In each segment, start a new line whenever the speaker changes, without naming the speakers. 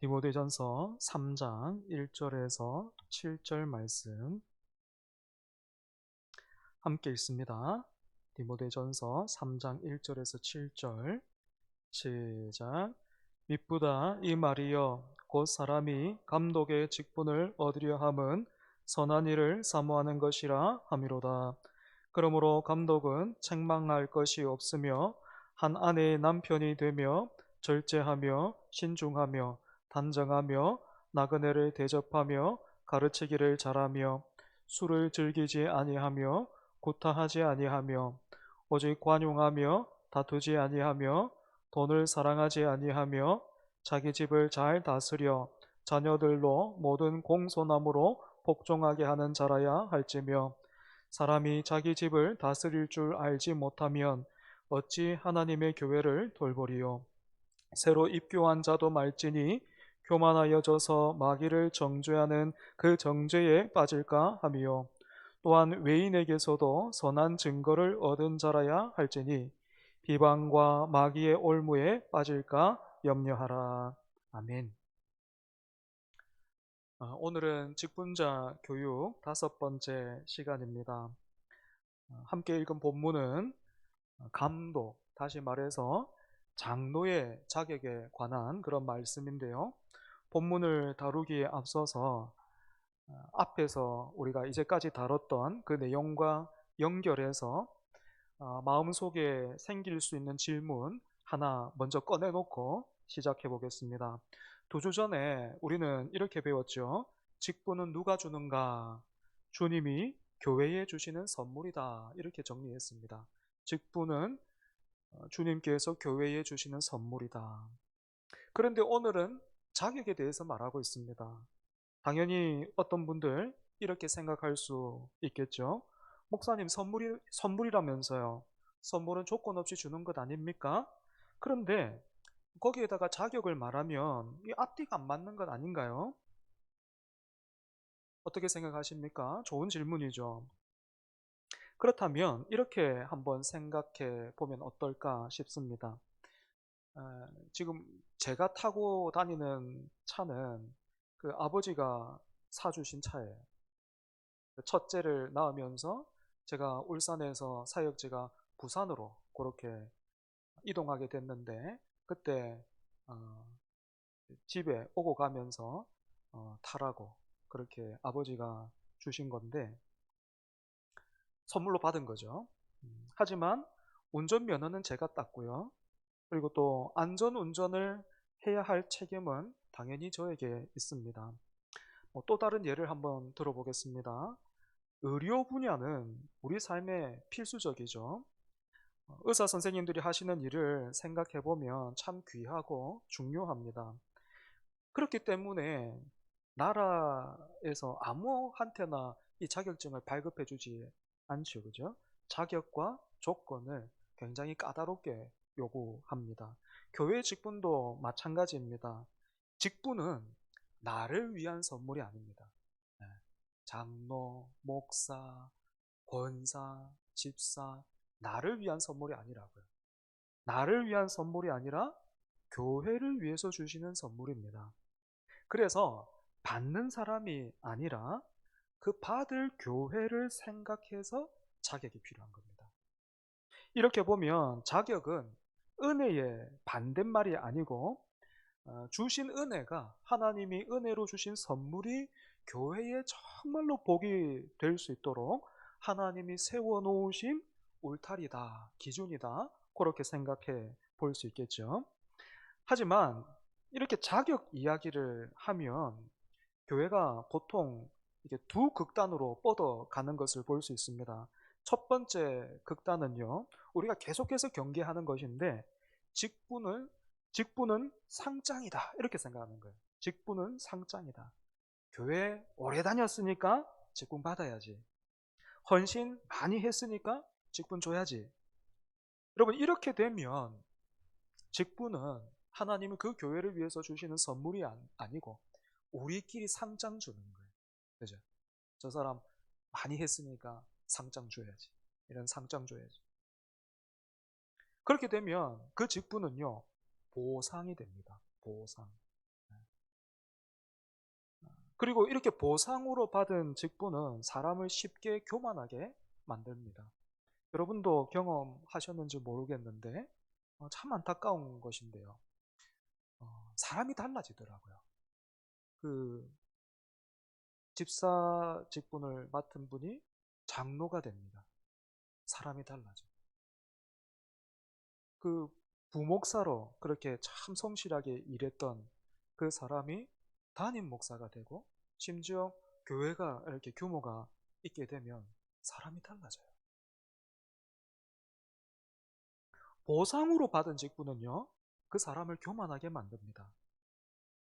디모데전서 3장 1절에서 7절 말씀 함께 읽습니다. 디모데전서 3장 1절에서 7절 시작. 미쁘다 이 말이여 곧 사람이 감독의 직분을 얻으려 함은 선한 일을 사모하는 것이라 함이로다. 그러므로 감독은 책망할 것이 없으며 한 아내의 남편이 되며 절제하며 신중하며 단정하며 나그네를 대접하며 가르치기를 잘하며 술을 즐기지 아니하며 구타하지 아니하며 오직 관용하며 다투지 아니하며 돈을 사랑하지 아니하며 자기 집을 잘 다스려 자녀들로 모든 공손함으로 복종하게 하는 자라야 할지며 사람이 자기 집을 다스릴 줄 알지 못하면 어찌 하나님의 교회를 돌보리요. 새로 입교한 자도 말지니 교만하여져서 마귀를 정죄하는 그 정죄에 빠질까 하미요. 또한 외인에게서도 선한 증거를 얻은 자라야 할지니 비방과 마귀의 올무에 빠질까 염려하라. 아멘. 오늘은 직분자 교육 5번째 시간입니다. 함께 읽은 본문은 감독, 다시 말해서 장로의 자격에 관한 그런 말씀인데요. 본문을 다루기에 앞서서 앞에서 우리가 이제까지 다뤘던 그 내용과 연결해서 마음속에 생길 수 있는 질문 하나 먼저 꺼내놓고 시작해 보겠습니다. 2주 전에 우리는 이렇게 배웠죠. 직분은 누가 주는가? 주님이 교회에 주시는 선물이다. 이렇게 정리했습니다. 직분은 주님께서 교회에 주시는 선물이다. 그런데 오늘은 자격에 대해서 말하고 있습니다. 당연히 어떤 분들 이렇게 생각할 수 있겠죠. 목사님, 선물이라면서요. 선물은 조건 없이 주는 것 아닙니까? 그런데 거기에다가 자격을 말하면 이 앞뒤가 안 맞는 것 아닌가요? 어떻게 생각하십니까? 좋은 질문이죠. 그렇다면 이렇게 한번 생각해 보면 어떨까 싶습니다. 지금 제가 타고 다니는 차는 그 아버지가 사주신 차예요. 첫째를 낳으면서 제가 울산에서 사역지가 부산으로 그렇게 이동하게 됐는데 그때 어, 집에 오고 가면서 타라고 그렇게 아버지가 주신 건데 선물로 받은 거죠. 하지만 운전면허는 제가 땄고요. 그리고 또 안전운전을 해야 할 책임은 당연히 저에게 있습니다. 또 다른 예를 한번 들어보겠습니다. 의료 분야는 우리 삶에 필수적이죠. 의사 선생님들이 하시는 일을 생각해 보면 참 귀하고 중요합니다. 그렇기 때문에 나라에서 아무한테나 이 자격증을 발급해 주지 않죠. 그죠? 자격과 조건을 굉장히 까다롭게 요구합니다. 교회 직분도 마찬가지입니다. 직분은 나를 위한 선물이 아닙니다. 네. 장로, 목사, 권사, 집사, 나를 위한 선물이 아니라고요. 나를 위한 선물이 아니라 교회를 위해서 주시는 선물입니다. 그래서 받는 사람이 아니라 그 받을 교회를 생각해서 자격이 필요한 겁니다. 이렇게 보면 자격은 은혜의 반대말이 아니고 주신 은혜가 하나님이 은혜로 주신 선물이 교회에 정말로 복이 될 수 있도록 하나님이 세워놓으신 울타리다, 기준이다, 그렇게 생각해 볼 수 있겠죠. 하지만 이렇게 자격 이야기를 하면 교회가 보통 이게 두 극단으로 뻗어가는 것을 볼 수 있습니다. 첫 번째 극단은요, 우리가 계속해서 경계하는 것인데, 직분을, 직분은 상장이다. 이렇게 생각하는 거예요. 직분은 상장이다. 교회 오래 다녔으니까 직분 받아야지. 헌신 많이 했으니까 직분 줘야지. 여러분, 이렇게 되면 직분은 하나님은 그 교회를 위해서 주시는 선물이 아니고 우리끼리 상장 주는 거예요. 그죠? 저 사람 많이 했으니까 상장 줘야지. 이런 상장 줘야지. 그렇게 되면 그 직분은요, 보상이 됩니다. 보상. 그리고 이렇게 보상으로 받은 직분은 사람을 쉽게 교만하게 만듭니다. 여러분도 경험하셨는지 모르겠는데 참 안타까운 것인데요. 사람이 달라지더라고요. 그 집사 직분을 맡은 분이 장로가 됩니다. 사람이 달라져. 그 부목사로 그렇게 참 성실하게 일했던 그 사람이 담임 목사가 되고 심지어 교회가 이렇게 규모가 있게 되면 사람이 달라져요. 보상으로 받은 직분은요, 그 사람을 교만하게 만듭니다.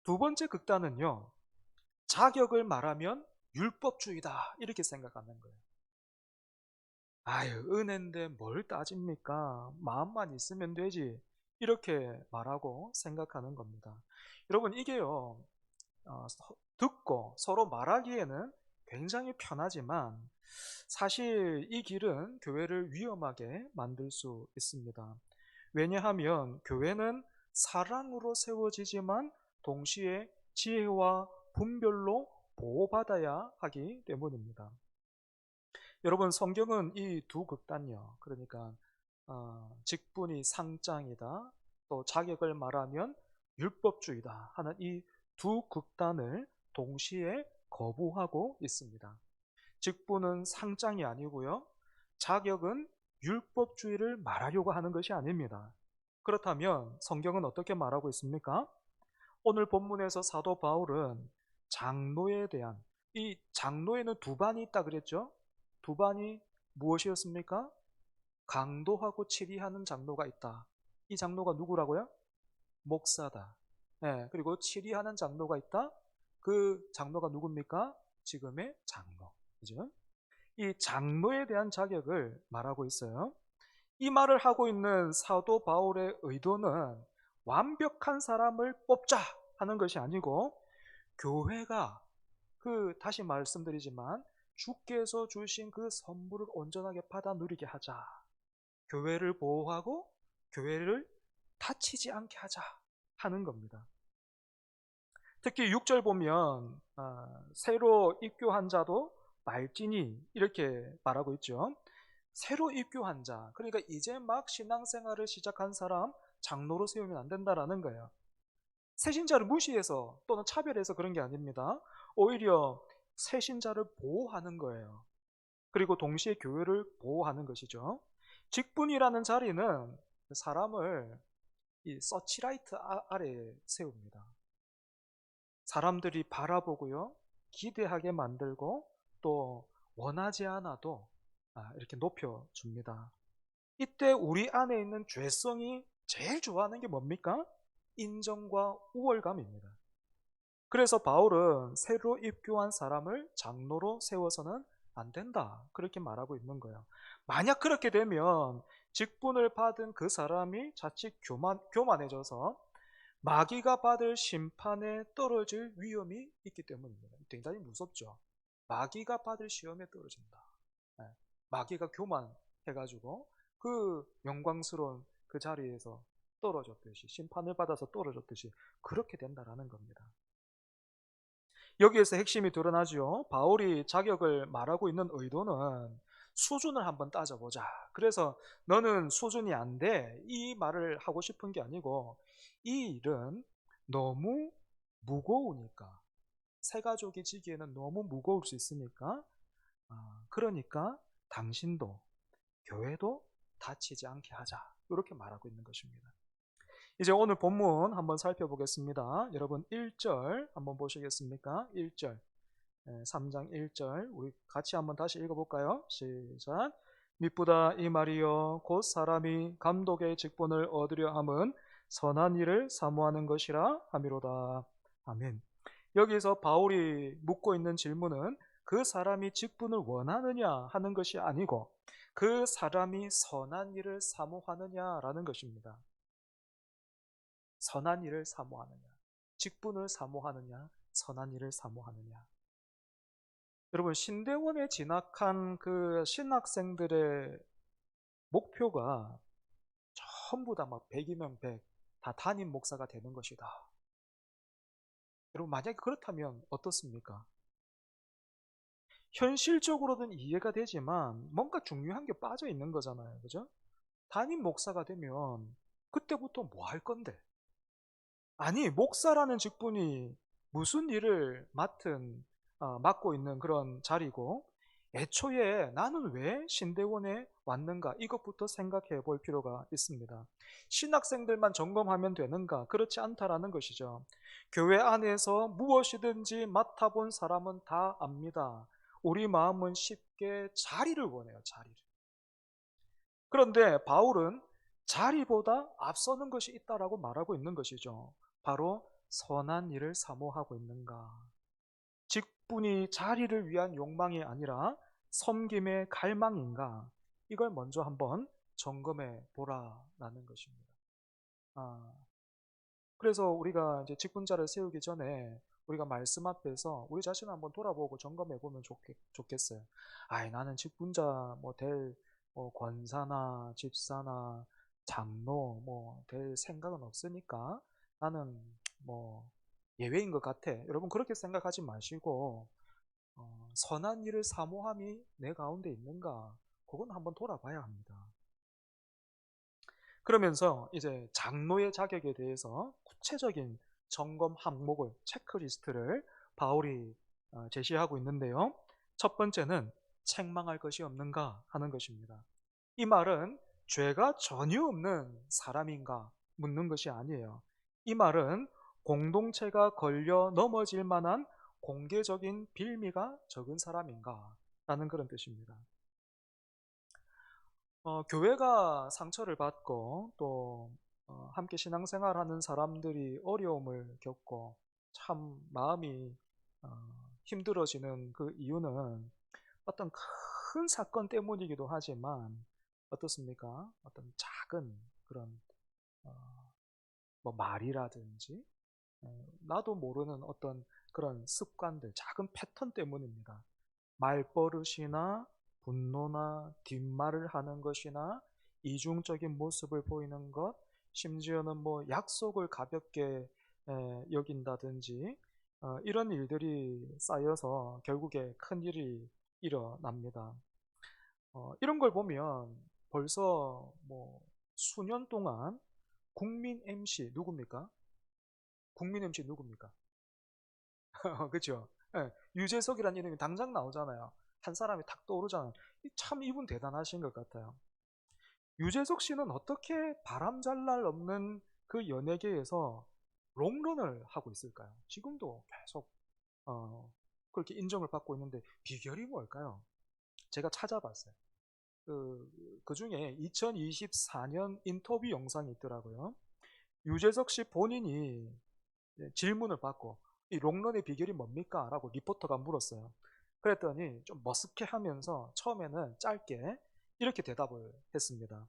두 번째 극단은요, 자격을 말하면 율법주의다 이렇게 생각하는 거예요. 아유, 은혜인데 뭘 따집니까? 마음만 있으면 되지. 이렇게 말하고 생각하는 겁니다. 여러분, 이게요, 듣고 서로 말하기에는 굉장히 편하지만 사실 이 길은 교회를 위험하게 만들 수 있습니다. 왜냐하면 교회는 사랑으로 세워지지만 동시에 지혜와 분별로 보호받아야 하기 때문입니다. 여러분, 성경은 이 두 극단요. 그러니까 직분이 상장이다, 또 자격을 말하면 율법주의다 하는 이 두 극단을 동시에 거부하고 있습니다. 직분은 상장이 아니고요. 자격은 율법주의를 말하려고 하는 것이 아닙니다. 그렇다면 성경은 어떻게 말하고 있습니까? 오늘 본문에서 사도 바울은 장로에 대한, 이 장로에는 두 반이 있다 그랬죠? 두 반이 무엇이었습니까? 강도하고 치리하는 장로가 있다. 이 장로가 누구라고요? 목사다. 네, 그리고 치리하는 장로가 있다. 그 장로가 누굽니까? 지금의 장로. 그죠? 이 장로에 대한 자격을 말하고 있어요. 이 말을 하고 있는 사도 바울의 의도는 완벽한 사람을 뽑자 하는 것이 아니고 교회가 다시 말씀드리지만 주께서 주신 그 선물을 온전하게 받아 누리게 하자. 교회를 보호하고 교회를 다치지 않게 하자 하는 겁니다. 특히 6절 보면 새로 입교한 자도 말지니 이렇게 말하고 있죠. 새로 입교한 자, 그러니까 이제 막 신앙생활을 시작한 사람 장로로 세우면 안 된다라는 거예요. 새신자를 무시해서 또는 차별해서 그런 게 아닙니다. 오히려 새신자를 보호하는 거예요. 그리고 동시에 교회를 보호하는 것이죠. 직분이라는 자리는 사람을 이 서치라이트 아래에 세웁니다. 사람들이 바라보고요, 기대하게 만들고 또 원하지 않아도 이렇게 높여줍니다. 이때 우리 안에 있는 죄성이 제일 좋아하는 게 뭡니까? 인정과 우월감입니다. 그래서 바울은 새로 입교한 사람을 장로로 세워서는 안 된다, 그렇게 말하고 있는 거예요. 만약 그렇게 되면 직분을 받은 그 사람이 자칫 교만해져서 마귀가 받을 심판에 떨어질 위험이 있기 때문입니다. 굉장히 무섭죠. 마귀가 받을 시험에 떨어진다. 네. 마귀가 교만해가지고 그 영광스러운 그 자리에서 떨어졌듯이, 심판을 받아서 떨어졌듯이 그렇게 된다라는 겁니다. 여기에서 핵심이 드러나죠. 바울이 자격을 말하고 있는 의도는 수준을 한번 따져보자. 그래서 너는 수준이 안 돼, 이 말을 하고 싶은 게 아니고, 이 일은 너무 무거우니까, 새 가족이 지기에는 너무 무거울 수 있으니까, 그러니까 당신도 교회도 다치지 않게 하자, 이렇게 말하고 있는 것입니다. 이제 오늘 본문 한번 살펴보겠습니다. 여러분 1절 한번 보시겠습니까? 1절, 3장 1절 우리 같이 한번 다시 읽어볼까요? 시작. 미쁘다 이 말이여 곧 사람이 감독의 직분을 얻으려 함은 선한 일을 사모하는 것이라 함이로다. 아멘. 여기서 바울이 묻고 있는 질문은 그 사람이 직분을 원하느냐 하는 것이 아니고 그 사람이 선한 일을 사모하느냐라는 것입니다. 선한 일을 사모하느냐, 직분을 사모하느냐, 선한 일을 사모하느냐. 여러분, 신대원에 진학한 그 신학생들의 목표가 전부 다 막 100이면 100, 다 담임 목사가 되는 것이다. 여러분 만약에 그렇다면 어떻습니까? 현실적으로는 이해가 되지만 뭔가 중요한 게 빠져 있는 거잖아요. 그죠? 담임 목사가 되면 그때부터 뭐 할 건데? 아니, 목사라는 직분이 무슨 일을 맡고 있는 그런 자리고, 애초에 나는 왜 신대원에 왔는가? 이것부터 생각해 볼 필요가 있습니다. 신학생들만 점검하면 되는가? 그렇지 않다라는 것이죠. 교회 안에서 무엇이든지 맡아본 사람은 다 압니다. 우리 마음은 쉽게 자리를 원해요, 자리를. 그런데 바울은 자리보다 앞서는 것이 있다라고 말하고 있는 것이죠. 바로 선한 일을 사모하고 있는가. 직분이 자리를 위한 욕망이 아니라 섬김의 갈망인가. 이걸 먼저 한번 점검해 보라라는 것입니다. 아, 그래서 우리가 이제 직분자를 세우기 전에 우리가 말씀 앞에서 우리 자신을 한번 돌아보고 점검해 보면 좋겠어요. 아이, 나는 직분자 될 권사나 집사나 장로 될 생각은 없으니까 나는 뭐 예외인 것 같아. 여러분 그렇게 생각하지 마시고 선한 일을 사모함이 내 가운데 있는가? 그건 한번 돌아봐야 합니다. 그러면서 이제 장로의 자격에 대해서 구체적인 점검 항목을, 체크리스트를 바울이 제시하고 있는데요. 첫 번째는 책망할 것이 없는가 하는 것입니다. 이 말은 죄가 전혀 없는 사람인가 묻는 것이 아니에요. 이 말은 공동체가 걸려 넘어질 만한 공개적인 빌미가 적은 사람인가 라는 그런 뜻입니다. 교회가 상처를 받고 또 함께 신앙생활하는 사람들이 어려움을 겪고 참 마음이 어, 힘들어지는 그 이유는 어떤 큰 사건 때문이기도 하지만 어떻습니까? 어떤 작은 그런 어, 말이라든지 나도 모르는 어떤 그런 습관들, 작은 패턴 때문입니다. 말버릇이나 분노나 뒷말을 하는 것이나 이중적인 모습을 보이는 것, 심지어는 약속을 가볍게 여긴다든지 이런 일들이 쌓여서 결국에 큰 일이 일어납니다. 이런 걸 보면 벌써 수년 동안 국민 MC 누굽니까? 국민 MC 누굽니까? 그죠? 예, 유재석이라는 이름이 당장 나오잖아요. 한 사람이 탁 떠오르잖아요. 참 이분 대단하신 것 같아요. 유재석 씨는 어떻게 바람잘 날 없는 그 연예계에서 롱런을 하고 있을까요? 지금도 계속 어, 그렇게 인정을 받고 있는데 비결이 뭘까요? 제가 찾아봤어요. 그 중에 2024년 인터뷰 영상이 있더라고요. 유재석 씨 본인이 질문을 받고 이 롱런의 비결이 뭡니까? 라고 리포터가 물었어요. 그랬더니 좀 머쓱해하면서 처음에는 짧게 이렇게 대답을 했습니다.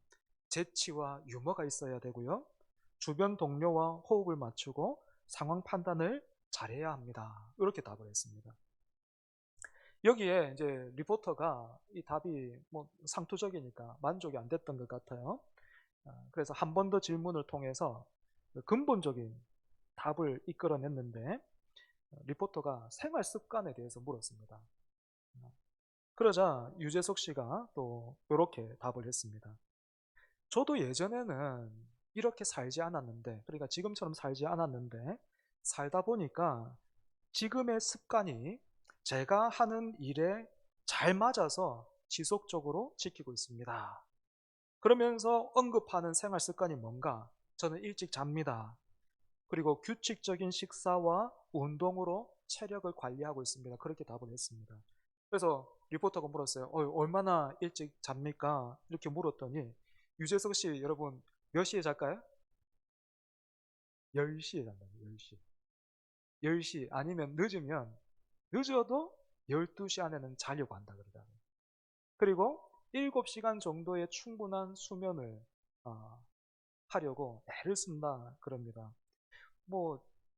재치와 유머가 있어야 되고요. 주변 동료와 호흡을 맞추고 상황 판단을 잘해야 합니다. 이렇게 답을 했습니다. 여기에 이제 리포터가 이 답이 상투적이니까 만족이 안 됐던 것 같아요. 그래서 한 번 더 질문을 통해서 근본적인 답을 이끌어냈는데 리포터가 생활 습관에 대해서 물었습니다. 그러자 유재석 씨가 또 이렇게 답을 했습니다. 저도 예전에는 이렇게 살지 않았는데, 그러니까 지금처럼 살지 않았는데, 살다 보니까 지금의 습관이 제가 하는 일에 잘 맞아서 지속적으로 지키고 있습니다. 그러면서 언급하는 생활 습관이 뭔가? 저는 일찍 잡니다. 그리고 규칙적인 식사와 운동으로 체력을 관리하고 있습니다. 그렇게 답을 했습니다. 그래서 리포터가 물었어요. 얼마나 일찍 잡니까? 이렇게 물었더니 유재석 씨 여러분 몇 시에 잘까요? 10시에 잔다고 10시. 10시 아니면 늦어도 12시 안에는 자려고 한다 그러더라고요. 그리고 7시간 정도의 충분한 수면을 하려고 애를 쓴다 그럽니다.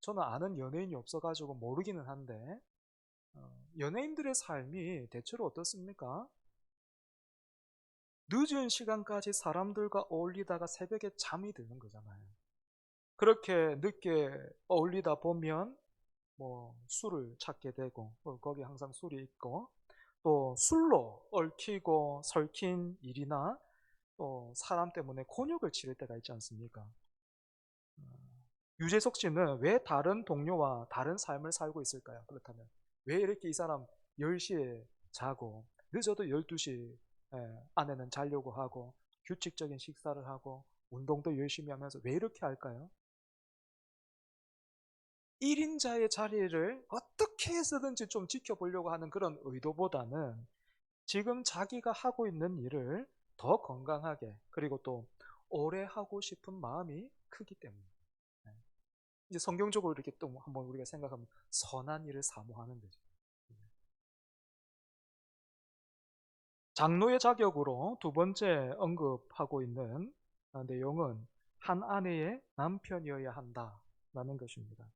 저는 아는 연예인이 없어가지고 모르기는 한데 연예인들의 삶이 대체로 어떻습니까? 늦은 시간까지 사람들과 어울리다가 새벽에 잠이 드는 거잖아요. 그렇게 늦게 어울리다 보면 뭐 술을 찾게 되고 거기 항상 술이 있고 또 술로 얽히고 설킨 일이나 또 사람 때문에 곤욕을 치를 때가 있지 않습니까? 유재석 씨는 왜 다른 동료와 다른 삶을 살고 있을까요? 그렇다면 왜 이렇게 이 사람 10시에 자고 늦어도 12시 안에는 자려고 하고 규칙적인 식사를 하고 운동도 열심히 하면서 왜 이렇게 할까요? 1인자의 자리를 어떻게 해서든지 좀 지켜보려고 하는 그런 의도보다는 지금 자기가 하고 있는 일을 더 건강하게 그리고 또 오래 하고 싶은 마음이 크기 때문에 이제 성경적으로 이렇게 또 한번 우리가 생각하면 선한 일을 사모하는 거죠. 장로의 자격으로 두 번째 언급하고 있는 내용은 한 아내의 남편이어야 한다라는 것입니다.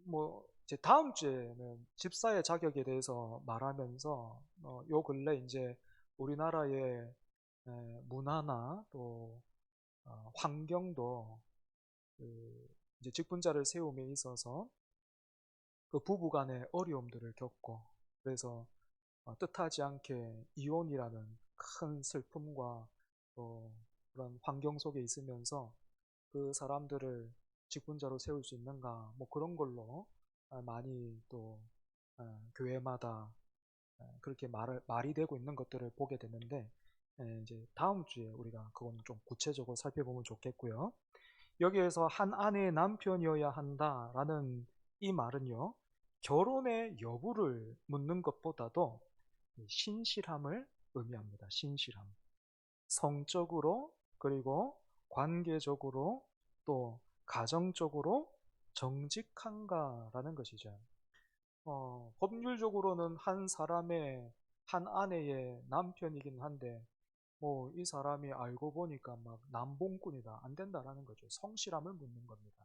뭐 이제 다음 주에는 집사의 자격에 대해서 말하면서 요 근래 이제 우리나라의 문화나 또 환경도 그 이제 직분자를 세움에 있어서 그 부부 간의 어려움들을 겪고 그래서 뜻하지 않게 이혼이라는 큰 슬픔과 또 그런 환경 속에 있으면서 그 사람들을 직분자로 세울 수 있는가 뭐 그런 걸로 많이 또 교회마다 그렇게 말이 되고 있는 것들을 보게 되는데 이제 다음 주에 우리가 그건 좀 구체적으로 살펴보면 좋겠고요. 여기에서 한 아내의 남편이어야 한다라는 이 말은요. 결혼의 여부를 묻는 것보다도 신실함을 의미합니다. 신실함. 성적으로 그리고 관계적으로 또 가정적으로 정직한가라는 것이죠. 법률적으로는 한 사람의 한 아내의 남편이긴 한데 뭐 이 사람이 알고 보니까 막 남봉꾼이다 안 된다라는 거죠. 성실함을 묻는 겁니다.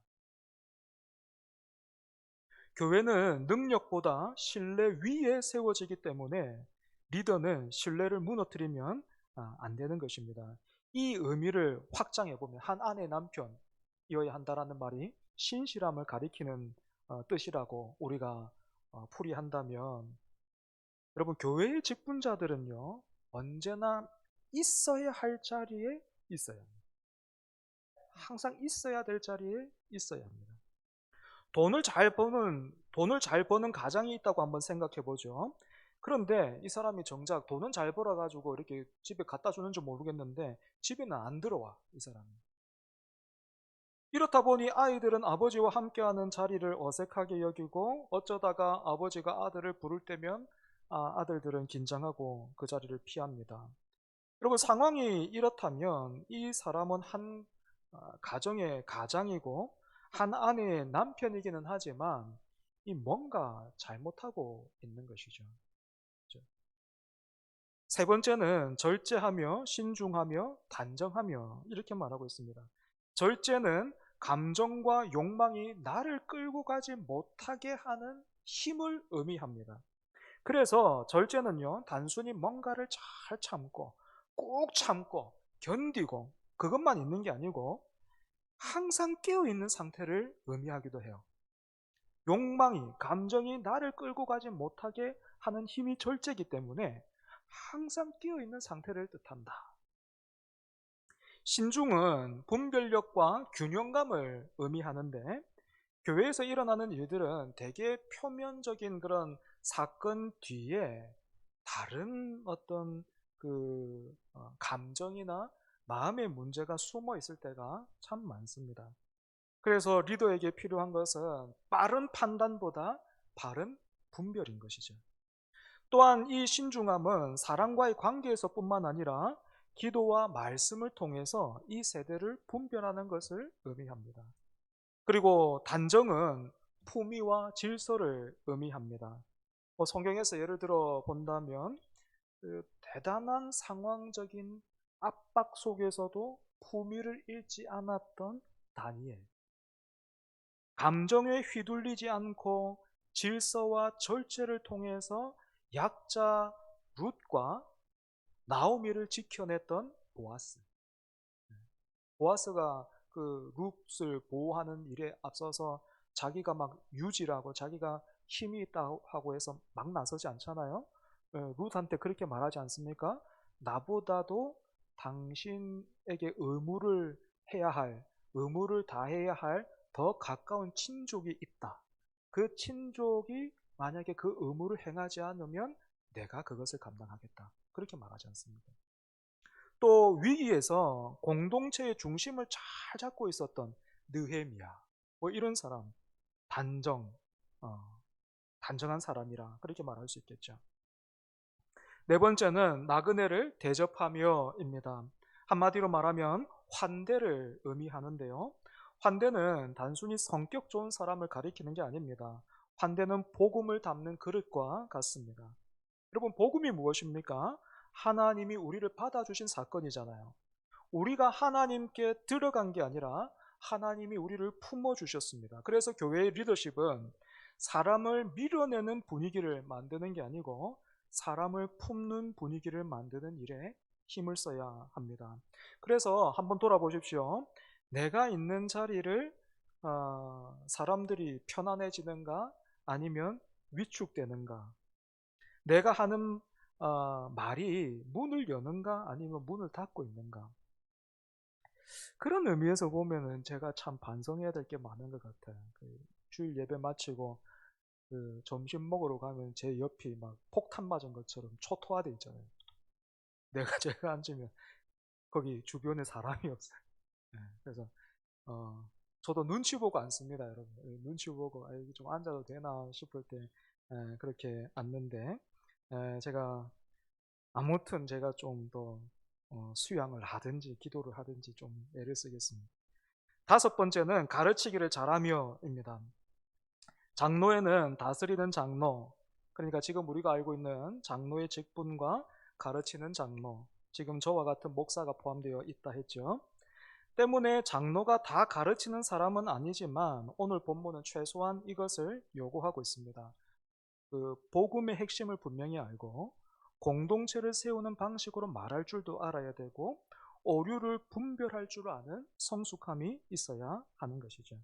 교회는 능력보다 신뢰 위에 세워지기 때문에 리더는 신뢰를 무너뜨리면 안 되는 것입니다. 이 의미를 확장해 보면 한 아내 남편이어야 한다라는 말이 신실함을 가리키는 뜻이라고 우리가 풀이한다면 여러분 교회의 직분자들은요 언제나 있어야 할 자리에 있어야 합니다. 항상 있어야 될 자리에 있어야 합니다. 돈을 잘 버는 가장이 있다고 한번 생각해 보죠. 그런데 이 사람이 정작 돈은 잘 벌어 가지고 이렇게 집에 갖다 주는지 모르겠는데 집에는 안 들어와 이 사람이. 이렇다 보니 아이들은 아버지와 함께하는 자리를 어색하게 여기고 어쩌다가 아버지가 아들을 부를 때면 아들들은 긴장하고 그 자리를 피합니다. 여러분 상황이 이렇다면 이 사람은 한 가정의 가장이고 한 아내의 남편이기는 하지만 이 뭔가 잘못하고 있는 것이죠. 그죠? 세 번째는 절제하며 신중하며 단정하며 이렇게 말하고 있습니다. 절제는 감정과 욕망이 나를 끌고 가지 못하게 하는 힘을 의미합니다. 그래서 절제는요, 단순히 뭔가를 잘 참고, 꼭 참고, 견디고, 그것만 있는 게 아니고, 항상 깨어있는 상태를 의미하기도 해요. 욕망이, 감정이 나를 끌고 가지 못하게 하는 힘이 절제이기 때문에 항상 깨어있는 상태를 뜻한다. 신중은 분별력과 균형감을 의미하는데, 교회에서 일어나는 일들은 되게 표면적인 그런 사건 뒤에 다른 어떤 그 감정이나 마음의 문제가 숨어 있을 때가 참 많습니다. 그래서 리더에게 필요한 것은 빠른 판단보다 바른 분별인 것이죠. 또한 이 신중함은 사람과의 관계에서뿐만 아니라 기도와 말씀을 통해서 이 세대를 분별하는 것을 의미합니다. 그리고 단정은 품위와 질서를 의미합니다. 성경에서 예를 들어 본다면 그 대단한 상황적인 압박 속에서도 품위를 잃지 않았던 다니엘. 감정에 휘둘리지 않고 질서와 절제를 통해서 약자 룻과 나오미를 지켜냈던 보아스. 보아스가 그 룻을 보호하는 일에 앞서서 자기가 막 유지라고 자기가 힘이 있다고 하고 해서 막 나서지 않잖아요. 룻한테 그렇게 말하지 않습니까? 나보다도 당신에게 의무를 다해야 할 더 가까운 친족이 있다. 그 친족이 만약에 그 의무를 행하지 않으면 내가 그것을 감당하겠다. 그렇게 말하지 않습니다. 또 위기에서 공동체의 중심을 잘 잡고 있었던 느헤미야, 뭐 이런 사람, 단정, 어, 단정한 사람이라 그렇게 말할 수 있겠죠. 네 번째는 나그네를 대접하며입니다. 한마디로 말하면 환대를 의미하는데요. 환대는 단순히 성격 좋은 사람을 가리키는 게 아닙니다. 환대는 복음을 담는 그릇과 같습니다. 여러분, 복음이 무엇입니까? 하나님이 우리를 받아주신 사건이잖아요. 우리가 하나님께 들어간 게 아니라 하나님이 우리를 품어주셨습니다. 그래서 교회의 리더십은 사람을 밀어내는 분위기를 만드는 게 아니고 사람을 품는 분위기를 만드는 일에 힘을 써야 합니다. 그래서 한번 돌아보십시오. 내가 있는 자리를 사람들이 편안해지는가 아니면 위축되는가? 내가 하는 말이 문을 여는가 아니면 문을 닫고 있는가? 그런 의미에서 보면은 제가 참 반성해야 될 게 많은 것 같아요. 주일 예배 마치고 점심 먹으러 가면 제 옆이 막 폭탄 맞은 것처럼 초토화돼 있잖아요. 제가 앉으면 거기 주변에 사람이 없어요. 네, 그래서 어, 저도 눈치 보고 앉습니다, 여러분. 눈치 보고 여기 좀 앉아도 되나 싶을 때 그렇게 앉는데 제가 아무튼 제가 좀 더 수양을 하든지 기도를 하든지 좀 애를 쓰겠습니다. 다섯 번째는 가르치기를 잘하며입니다. 장로에는 다스리는 장로, 그러니까 지금 우리가 알고 있는 장로의 직분과 가르치는 장로, 지금 저와 같은 목사가 포함되어 있다 했죠. 때문에 장로가 다 가르치는 사람은 아니지만 오늘 본문은 최소한 이것을 요구하고 있습니다. 그 복음의 핵심을 분명히 알고 공동체를 세우는 방식으로 말할 줄도 알아야 되고 오류를 분별할 줄 아는 성숙함이 있어야 하는 것이죠.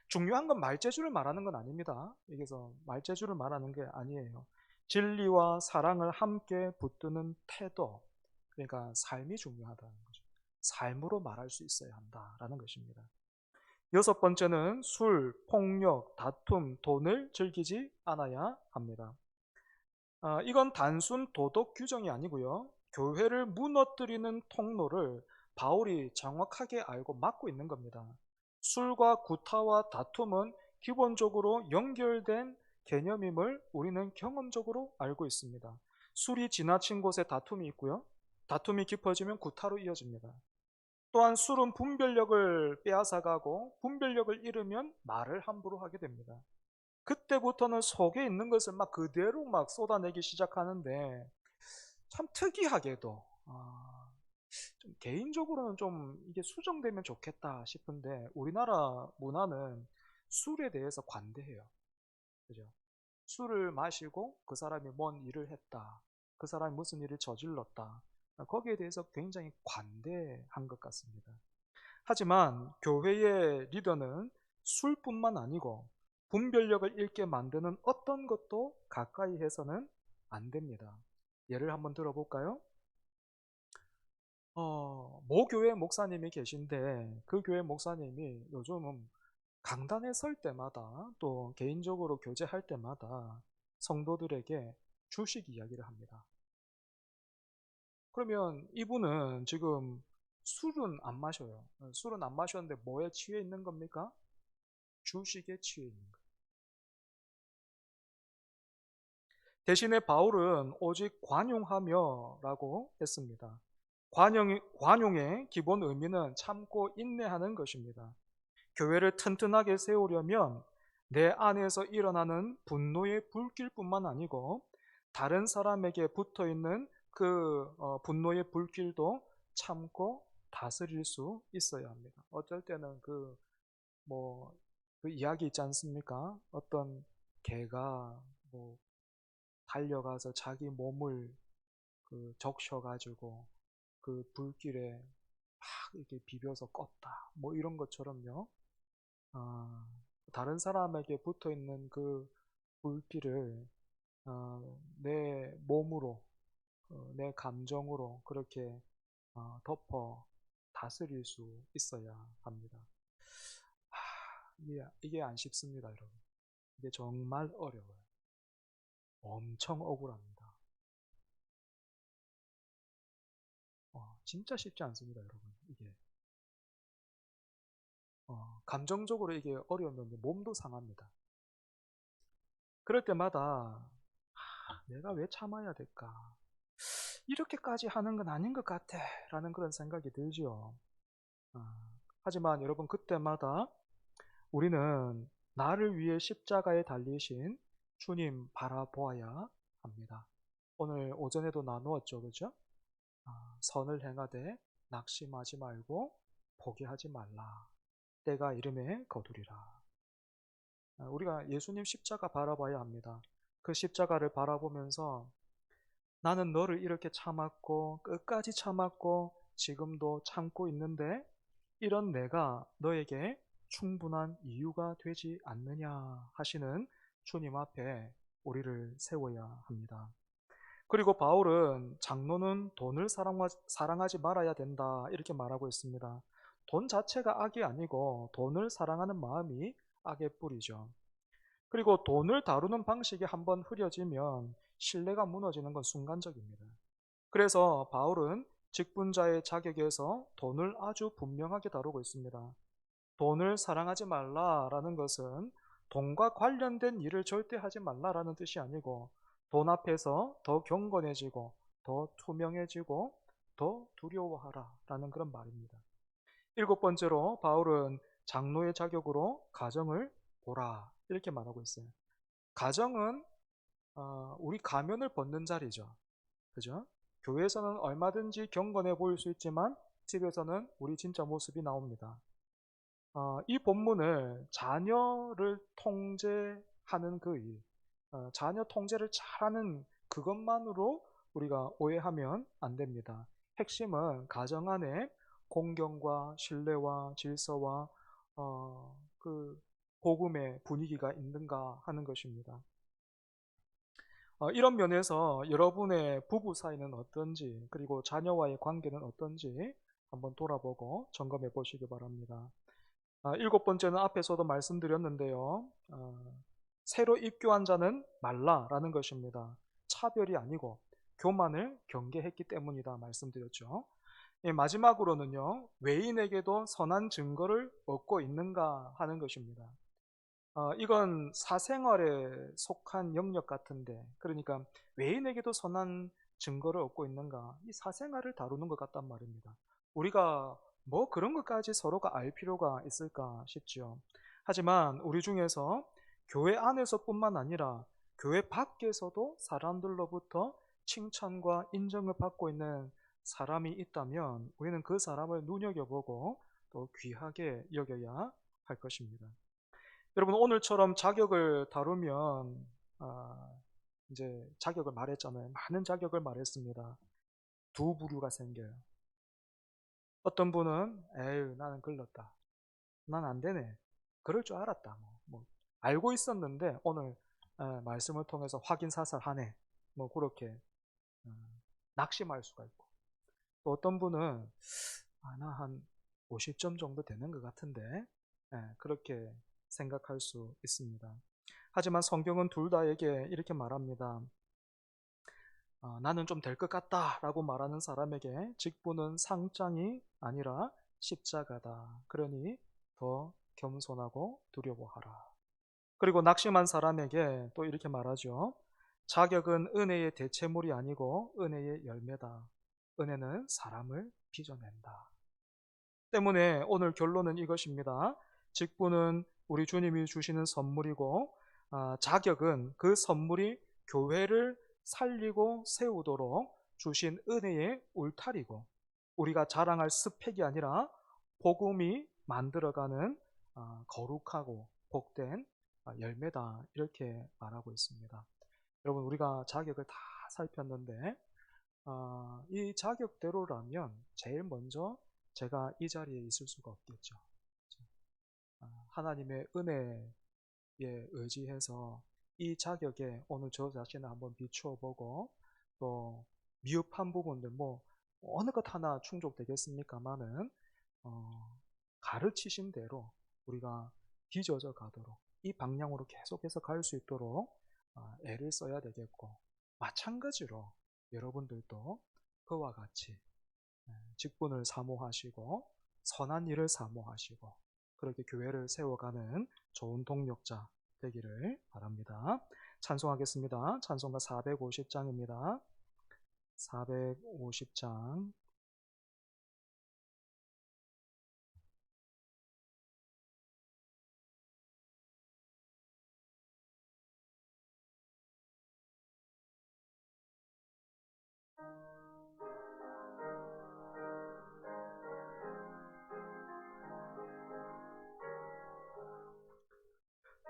중요한 건 말재주를 말하는 건 아닙니다. 여기서 말재주를 말하는 게 아니에요. 진리와 사랑을 함께 붙드는 태도, 그러니까 삶이 중요하다는 거죠. 삶으로 말할 수 있어야 한다라는 것입니다. 여섯 번째는 술, 폭력, 다툼, 돈을 즐기지 않아야 합니다. 이건 단순 도덕 규정이 아니고요. 교회를 무너뜨리는 통로를 바울이 정확하게 알고 막고 있는 겁니다. 술과 구타와 다툼은 기본적으로 연결된 개념임을 우리는 경험적으로 알고 있습니다. 술이 지나친 곳에 다툼이 있고요. 다툼이 깊어지면 구타로 이어집니다. 또한 술은 분별력을 빼앗아가고 분별력을 잃으면 말을 함부로 하게 됩니다. 그때부터는 속에 있는 것을 막 그대로 막 쏟아내기 시작하는데 참 특이하게도 좀 개인적으로는 좀 이게 수정되면 좋겠다 싶은데 우리나라 문화는 술에 대해서 관대해요. 그죠? 술을 마시고 그 사람이 뭔 일을 했다. 그 사람이 무슨 일을 저질렀다. 거기에 대해서 굉장히 관대한 것 같습니다. 하지만 교회의 리더는 술뿐만 아니고 분별력을 잃게 만드는 어떤 것도 가까이 해서는 안 됩니다. 예를 한번 들어볼까요? 모 교회 목사님이 계신데 그 교회 목사님이 요즘은 강단에 설 때마다 또 개인적으로 교제할 때마다 성도들에게 주식 이야기를 합니다. 그러면 이분은 지금 술은 안 마셔요. 술은 안 마셨는데 뭐에 취해 있는 겁니까? 주식에 취해 있는 거예요. 대신에 바울은 오직 관용하며라고 했습니다. 관용의 기본 의미는 참고 인내하는 것입니다. 교회를 튼튼하게 세우려면 내 안에서 일어나는 분노의 불길뿐만 아니고 다른 사람에게 붙어 있는 그 분노의 불길도 참고 다스릴 수 있어야 합니다. 어쩔 때는 그 이야기 있지 않습니까? 어떤 개가 뭐 달려가서 자기 몸을 적셔가지고 그 불길에 막 이렇게 비벼서 껐다. 뭐 이런 것처럼요. 아, 다른 사람에게 붙어 있는 그 불길을 내 몸으로, 내 감정으로 그렇게 덮어 다스릴 수 있어야 합니다. 이게 안 쉽습니다, 여러분. 이게 정말 어려워요. 엄청 억울합니다. 진짜 쉽지 않습니다, 여러분. 이게 감정적으로 이게 어려우면 몸도 상합니다. 그럴 때마다 내가 왜 참아야 될까? 이렇게까지 하는 건 아닌 것 같아 라는 그런 생각이 들지요. 하지만 여러분, 그때마다 우리는 나를 위해 십자가에 달리신 주님 바라보아야 합니다. 오늘 오전에도 나누었죠, 그죠? 선을 행하되 낙심하지 말고 포기하지 말라. 때가 이름에 거두리라. 우리가 예수님 십자가 바라봐야 합니다. 그 십자가를 바라보면서 나는 너를 이렇게 참았고 끝까지 참았고 지금도 참고 있는데 이런 내가 너에게 충분한 이유가 되지 않느냐 하시는 주님 앞에 우리를 세워야 합니다. 그리고 바울은 장로는 돈을 사랑하지 말아야 된다 이렇게 말하고 있습니다. 돈 자체가 악이 아니고 돈을 사랑하는 마음이 악의 뿌리죠. 그리고 돈을 다루는 방식이 한번 흐려지면 신뢰가 무너지는 건 순간적입니다. 그래서 바울은 직분자의 자격에서 돈을 아주 분명하게 다루고 있습니다. 돈을 사랑하지 말라라는 것은 돈과 관련된 일을 절대 하지 말라라는 뜻이 아니고 돈 앞에서 더 경건해지고 더 투명해지고 더 두려워하라라는 그런 말입니다. 일곱 번째로 바울은 장로의 자격으로 가정을 보라 이렇게 말하고 있어요. 가정은 우리 가면을 벗는 자리죠. 그죠? 교회에서는 얼마든지 경건해 보일 수 있지만 집에서는 우리 진짜 모습이 나옵니다. 이 본문을 자녀를 통제하는 그 일, 자녀 통제를 잘하는 그것만으로 우리가 오해하면 안 됩니다. 핵심은 가정 안에 공경과 신뢰와 질서와 그 복음의 분위기가 있는가 하는 것입니다. 이런 면에서 여러분의 부부 사이는 어떤지 그리고 자녀와의 관계는 어떤지 한번 돌아보고 점검해 보시기 바랍니다. 일곱 번째는 앞에서도 말씀드렸는데요. 새로 입교한 자는 말라라는 것입니다. 차별이 아니고 교만을 경계했기 때문이다 말씀드렸죠. 마지막으로는요. 외인에게도 선한 증거를 얻고 있는가 하는 것입니다. 이건 사생활에 속한 영역 같은데 그러니까 외인에게도 선한 증거를 얻고 있는가 이 사생활을 다루는 것 같단 말입니다. 우리가 뭐 그런 것까지 서로가 알 필요가 있을까 싶죠. 하지만 우리 중에서 교회 안에서뿐만 아니라 교회 밖에서도 사람들로부터 칭찬과 인정을 받고 있는 사람이 있다면 우리는 그 사람을 눈여겨보고 또 귀하게 여겨야 할 것입니다. 여러분, 오늘처럼 자격을 다루면 이제 자격을 말했잖아요. 많은 자격을 말했습니다. 두 부류가 생겨요. 어떤 분은 에휴 나는 글렀다. 난 안 되네. 그럴 줄 알았다. 뭐 알고 있었는데 오늘 말씀을 통해서 확인 사살하네. 뭐 그렇게 어, 낙심할 수가 있고 또 어떤 분은 나 한 50점 정도 되는 것 같은데 그렇게 생각할 수 있습니다. 하지만 성경은 둘 다에게 이렇게 말합니다. 나는 좀 될 것 같다 라고 말하는 사람에게 직분은 상장이 아니라 십자가다. 그러니 더 겸손하고 두려워하라. 그리고 낙심한 사람에게 또 이렇게 말하죠. 자격은 은혜의 대체물이 아니고 은혜의 열매다. 은혜는 사람을 빚어낸다. 때문에 오늘 결론은 이것입니다. 직분은 우리 주님이 주시는 선물이고 자격은 그 선물이 교회를 살리고 세우도록 주신 은혜의 울타리고 우리가 자랑할 스펙이 아니라 복음이 만들어가는 거룩하고 복된 열매다 이렇게 말하고 있습니다. 여러분 우리가 자격을 다 살폈는데 이 자격대로라면 제일 먼저 제가 이 자리에 있을 수가 없겠죠. 하나님의 은혜에 의지해서 이 자격에 오늘 저 자신을 한번 비추어 보고, 또 미흡한 부분들 뭐 어느 것 하나 충족되겠습니까마는 가르치신 대로 우리가 빚어져 가도록, 이 방향으로 계속해서 갈 수 있도록 애를 써야 되겠고, 마찬가지로 여러분들도 그와 같이 직분을 사모하시고 선한 일을 사모하시고 그렇게 교회를 세워가는 좋은 동력자 되기를 바랍니다. 찬송하겠습니다. 찬송가 450장입니다. 450장.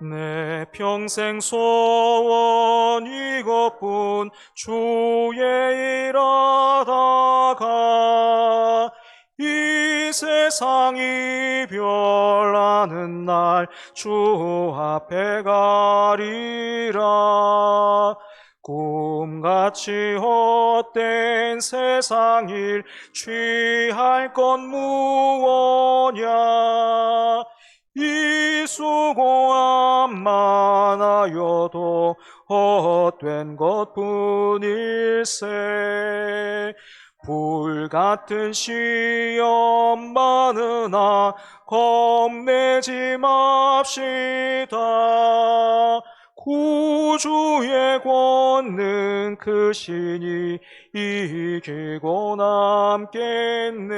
내 평생 소원 이것뿐, 주의 일하다가 이 세상이 별나는 날 주 앞에 가리라. 꿈같이 헛된 세상 일 취할 건 무엇냐. 이 수고함 많아여도 헛된 것뿐일세. 불같은 시험 많으나 겁내지 맙시다. 구주의 권능 크시니 이기고 남겠네.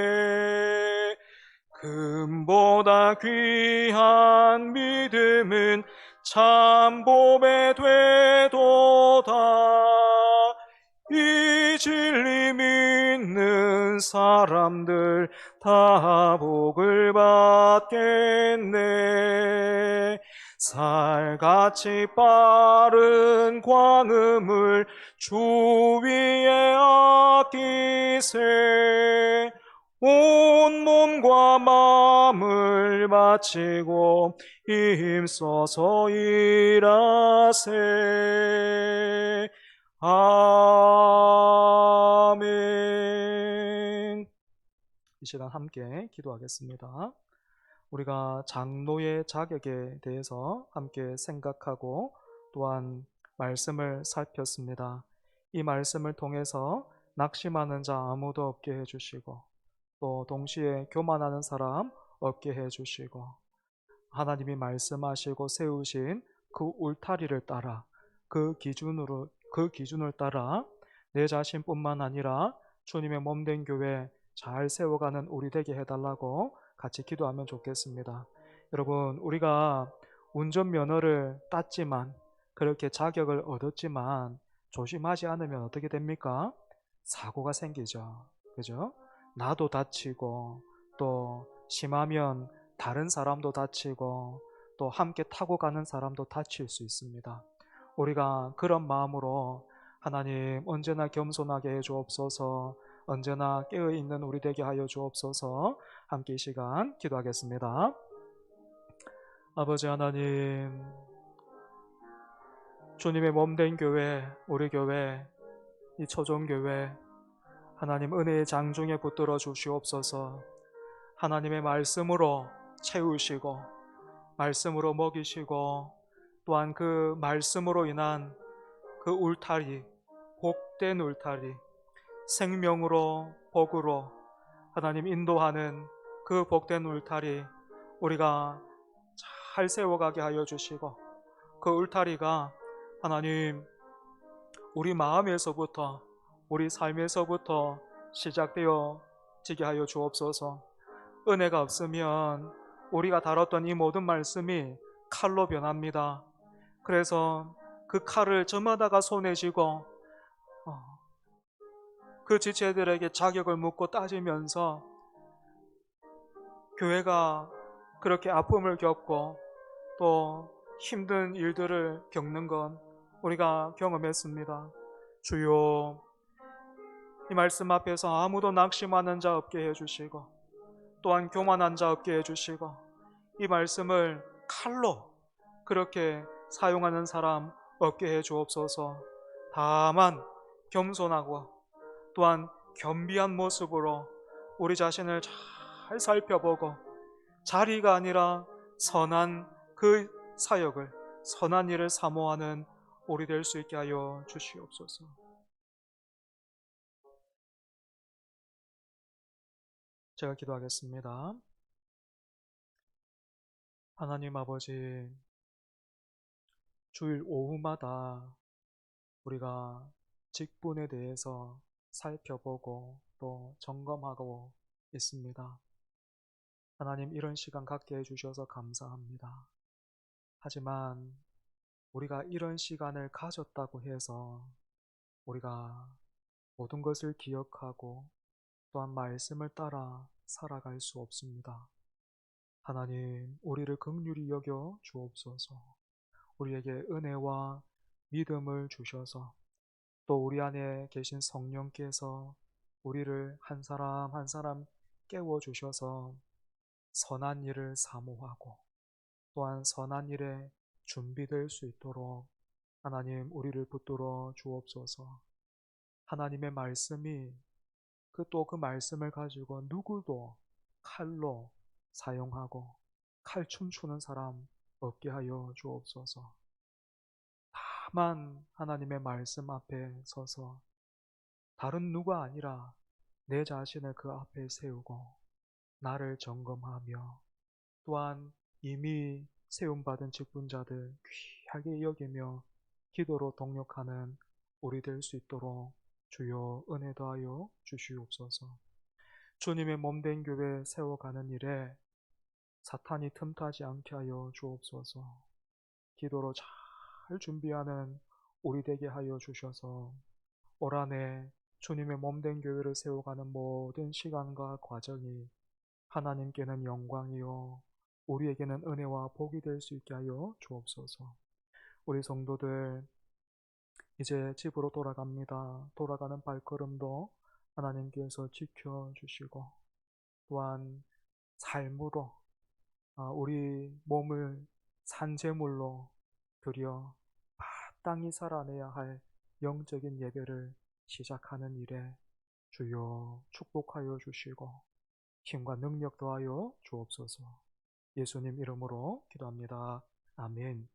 금보다 귀한 믿음은 참보배 되도다. 이 진리 믿는 사람들 다 복을 받겠네. 살같이 빠른 광음을 주 위에 아끼세. 온 몸과 마음을 바치고 힘써서 일하세. 아멘. 이 시간 함께 기도하겠습니다. 우리가 장로의 자격에 대해서 함께 생각하고 또한 말씀을 살폈습니다. 이 말씀을 통해서 낙심하는 자 아무도 없게 해주시고, 또 동시에 교만하는 사람 없게 해주시고, 하나님이 말씀하시고 세우신 그 울타리를 따라 그 기준을 따라 내 자신뿐만 아니라 주님의 몸된 교회 잘 세워가는 우리 되게 해달라고 같이 기도하면 좋겠습니다. 여러분, 우리가 운전면허를 땄지만, 그렇게 자격을 얻었지만 조심하지 않으면 어떻게 됩니까? 사고가 생기죠. 그죠? 나도 다치고, 또 심하면 다른 사람도 다치고, 또 함께 타고 가는 사람도 다칠 수 있습니다. 우리가 그런 마음으로 하나님 언제나 겸손하게 해 주옵소서, 언제나 깨어있는 우리 되게 하여 주옵소서. 함께 이 시간 기도하겠습니다. 아버지 하나님, 주님의 몸된 교회, 우리 교회, 이 초종교회, 하나님 은혜의 장중에 붙들어 주시옵소서. 하나님의 말씀으로 채우시고 말씀으로 먹이시고, 또한 그 말씀으로 인한 그 울타리, 복된 울타리, 생명으로 복으로 하나님 인도하는 그 복된 울타리 우리가 잘 세워가게 하여 주시고, 그 울타리가 하나님 우리 마음에서부터, 우리 삶에서부터 시작되어 지게 하여 주옵소서. 은혜가 없으면 우리가 다뤘던 이 모든 말씀이 칼로 변합니다. 그래서 그 칼을 저마다가 손에 쥐고 그 지체들에게 자격을 묻고 따지면서 교회가 그렇게 아픔을 겪고 또 힘든 일들을 겪는 건 우리가 경험했습니다. 주여, 이 말씀 앞에서 아무도 낙심하는 자 없게 해주시고, 또한 교만한 자 없게 해주시고, 이 말씀을 칼로 그렇게 사용하는 사람 없게 해 주옵소서. 다만 겸손하고 또한 겸비한 모습으로 우리 자신을 잘 살펴보고 자리가 아니라 선한 그 사역을, 선한 일을 사모하는 우리 될 수 있게 하여 주시옵소서. 제가 기도하겠습니다. 하나님 아버지, 주일 오후마다 우리가 직분에 대해서 살펴보고 또 점검하고 있습니다. 하나님, 이런 시간 갖게 해주셔서 감사합니다. 하지만 우리가 이런 시간을 가졌다고 해서 우리가 모든 것을 기억하고 또한 말씀을 따라 살아갈 수 없습니다. 하나님, 우리를 긍휼히 여겨 주옵소서. 우리에게 은혜와 믿음을 주셔서 또 우리 안에 계신 성령께서 우리를 한 사람 한 사람 깨워 주셔서 선한 일을 사모하고 또한 선한 일에 준비될 수 있도록 하나님, 우리를 붙들어 주옵소서. 하나님의 말씀이 또 그 말씀을 가지고 누구도 칼로 사용하고 칼춤 추는 사람 없게 하여 주옵소서. 다만 하나님의 말씀 앞에 서서 다른 누가 아니라 내 자신을 그 앞에 세우고 나를 점검하며 또한 이미 세움받은 직분자들 귀하게 여기며 기도로 동력하는 우리 될 수 있도록 주여 은혜 더하여 주시옵소서. 주님의 몸된 교회 세워가는 일에 사탄이 틈타지 않게 하여 주옵소서. 기도로 잘 준비하는 우리 되게 하여 주셔서 올 한해 주님의 몸된 교회를 세워가는 모든 시간과 과정이 하나님께는 영광이요 우리에게는 은혜와 복이 될 수 있게 하여 주옵소서. 우리 성도들 이제 집으로 돌아갑니다. 돌아가는 발걸음도 하나님께서 지켜주시고 또한 삶으로 우리 몸을 산재물로 드려 마땅히 살아내야 할 영적인 예배를 시작하는 일에 주여 축복하여 주시고 힘과 능력 더하여 주옵소서. 예수님 이름으로 기도합니다. 아멘.